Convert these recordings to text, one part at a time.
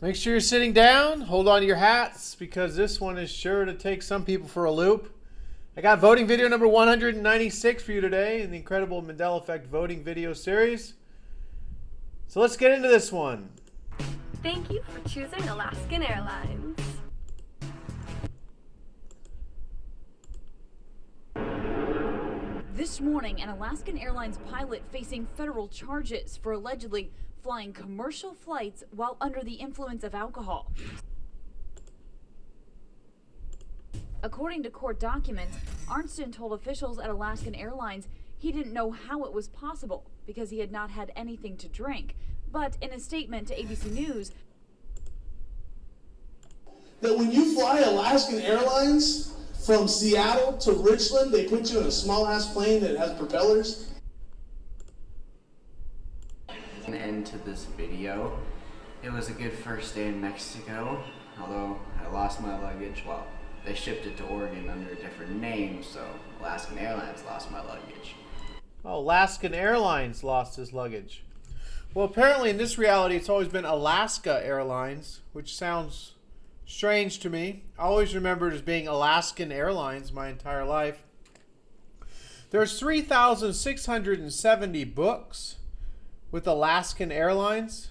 Make sure you're sitting down. Hold on to your hats because this one is sure to take some people for a loop. I got voting video number 196 for you today in the incredible Mandela Effect voting video series. So let's get into this one. Thank you for choosing Alaskan Airlines. This morning, an Alaskan Airlines pilot facing federal charges for allegedly flying commercial flights while under the influence of alcohol. According to court documents, Arnsten told officials at Alaskan Airlines he didn't know how it was possible because he had not had anything to drink. But in a statement to ABC News, that when you fly Alaskan Airlines from Seattle to Richland, they put you in a small-ass plane that has propellers. An end to this video. It was a good first day in Mexico, although I lost my luggage. Well, they shipped it to Oregon under a different name, so Alaskan Airlines lost my luggage. Oh, Alaskan Airlines lost his luggage. Well, apparently in this reality, it's always been Alaska Airlines, which sounds strange to me. I always remembered it as being Alaskan Airlines my entire life. There's 3,670 books with Alaskan Airlines.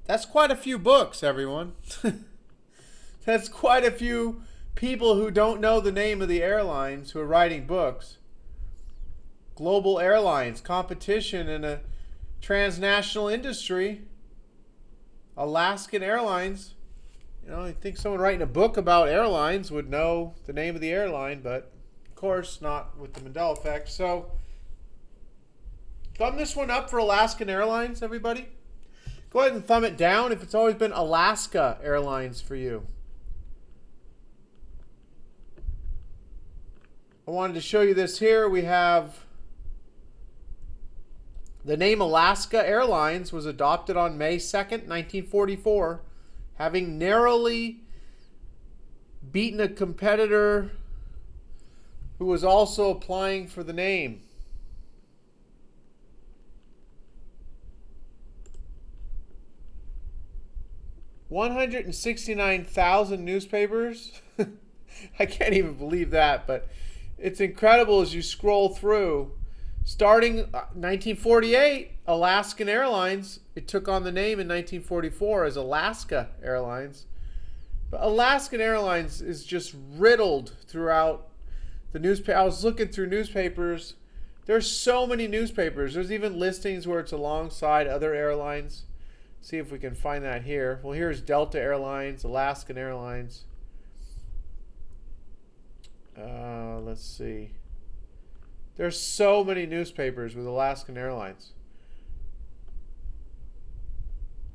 That's quite a few books, everyone. That's quite a few people who don't know the name of the airlines who are writing books. Global airlines, competition in a transnational industry. Alaskan Airlines. You know, I think someone writing a book about airlines would know the name of the airline, but of course not with the Mandela Effect. So, thumb this one up for Alaskan Airlines, everybody. Go ahead and thumb it down if it's always been Alaska Airlines for you. I wanted to show you this here. We have the name Alaska Airlines was adopted on May 2nd, 1944, having narrowly beaten a competitor who was also applying for the name. $169,000 newspapers. I can't even believe that, but it's incredible as you scroll through. Starting 1948, Alaskan Airlines, it took on the name in 1944 as Alaska Airlines. But Alaskan Airlines is just riddled throughout the newspaper. I was looking through newspapers. There's so many newspapers. There's even listings where it's alongside other airlines. See if we can find that here. Well, here's Delta Airlines, Alaskan Airlines. Let's see. There's so many newspapers with Alaskan Airlines.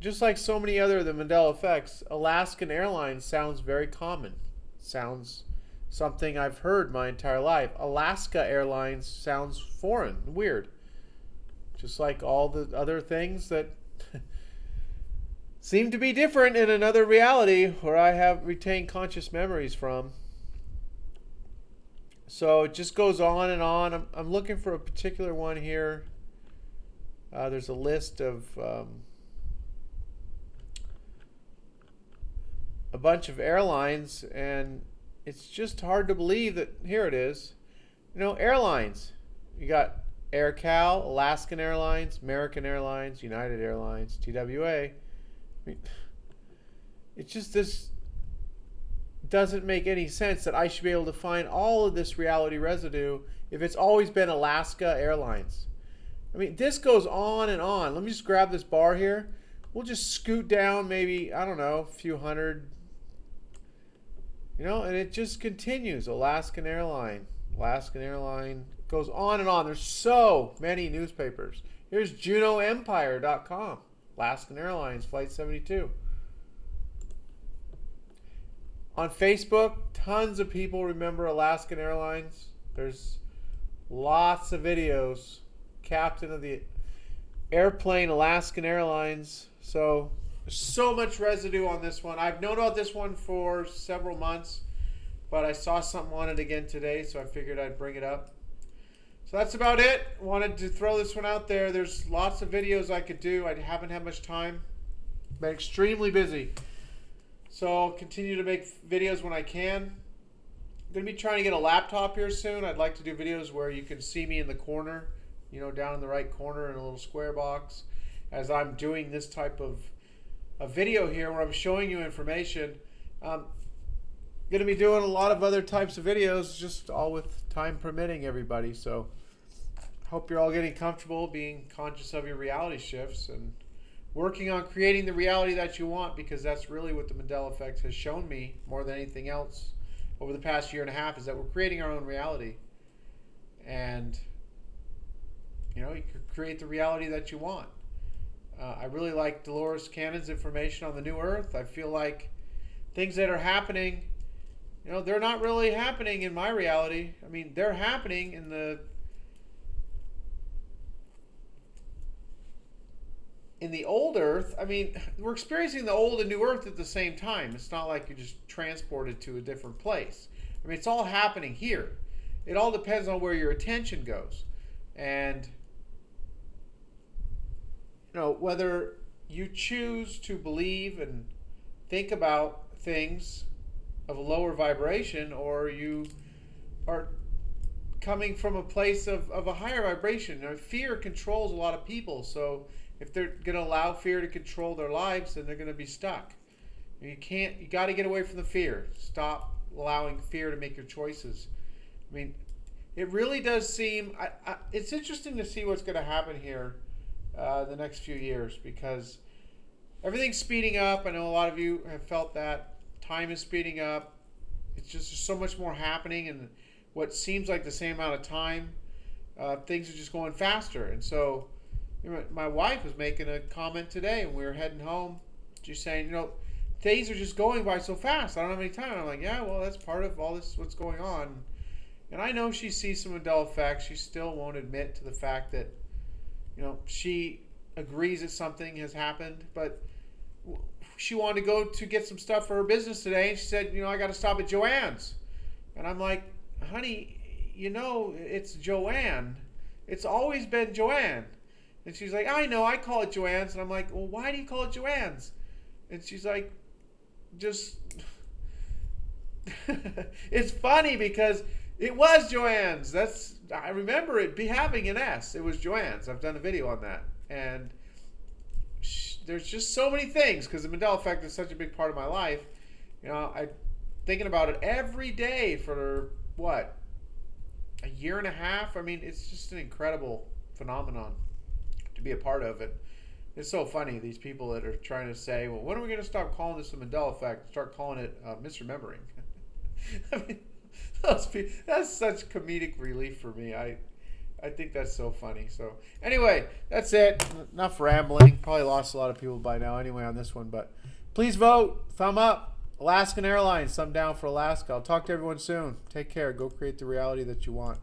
Just like so many other of the Mandela Effects, Alaskan Airlines sounds very common. Sounds something I've heard my entire life. Alaska Airlines sounds foreign, weird. Just like all the other things that seem to be different in another reality where I have retained conscious memories from. So it just goes on and on. I'm looking for a particular one here. There's a list of a bunch of airlines, and it's just hard to believe that here it is. You know, airlines. You got AirCal, Alaskan Airlines, American Airlines, United Airlines, TWA. I mean, it's just this doesn't make any sense that I should be able to find all of this reality residue if it's always been Alaska Airlines. I mean, this goes on and on. Let me just grab this bar here. We'll just scoot down maybe, I don't know, a few hundred. You know, and it just continues. Alaskan Airline, Alaskan Airline. Goes on and on. There's so many newspapers. Here's JuneauEmpire.com. Alaskan Airlines, Flight 72. On Facebook, tons of people remember Alaskan Airlines. There's lots of videos. Captain of the airplane, Alaskan Airlines. So much residue on this one. I've known about this one for several months, but I saw something on it again today, so I figured I'd bring it up. So that's about it. Wanted to throw this one out there. There's lots of videos I could do. I haven't had much time. Been extremely busy. So I'll continue to make videos when I can. I'm going to be trying to get a laptop here soon. I'd like to do videos where you can see me in the corner, down in the right corner in a little square box, as I'm doing this type of a video here where I'm showing you information. I'm going to be doing a lot of other types of videos, just all with time permitting, everybody. So hope you're all getting comfortable being conscious of your reality shifts and working on creating the reality that you want, because that's really what the Mandela Effect has shown me more than anything else over the past year and a half, is that we're creating our own reality. And you can create the reality that you want. I really like Dolores Cannon's information on the New Earth. I feel like things that are happening, they're not really happening in my reality. I mean, they're happening in the old Earth. I mean, we're experiencing the old and new Earth at the same time. It's not like you're just transported to a different place. I mean, it's all happening here. It all depends on where your attention goes. And, whether you choose to believe and think about things of a lower vibration, or you are coming from a place of a higher vibration. Fear controls a lot of people. So if they're going to allow fear to control their lives, then they're going to be stuck. You got to get away from the fear. Stop allowing fear to make your choices. I mean, it really does seem, it's interesting to see what's going to happen here the next few years, because everything's speeding up. I know a lot of you have felt that. Time is speeding up. It's just there's so much more happening in what seems like the same amount of time. Things are just going faster. And so my wife was making a comment today, and we were heading home. She's saying, days are just going by so fast. I don't have any time. I'm like, yeah, well, that's part of all this, what's going on. And I know she sees some Mandela Effect. She still won't admit to the fact that, she agrees that something has happened. But she wanted to go to get some stuff for her business today, and she said, I got to stop at Joanne's. And I'm like, honey, it's Joanne. It's always been Joanne. And she's like, I know, I call it Joanne's. And I'm like, well, why do you call it Joanne's? And she's like, just, it's funny because it was Joanne's. I remember it having an S. It was Joanne's. I've done a video on that. And there's just so many things, because the Mandela Effect is such a big part of my life. I'm thinking about it every day for, a year and a half? I mean, it's just an incredible phenomenon to be a part of it. It's so funny, these people that are trying to say, well, when are we going to stop calling this the Mandela Effect, start calling it misremembering? I mean, that's such comedic relief for me. I think that's so funny. So anyway, that's it. Enough rambling. Probably lost a lot of people by now anyway on this one, but please vote. Thumb up. Alaskan Airlines, thumb down for Alaska. I'll talk to everyone soon. Take care. Go create the reality that you want.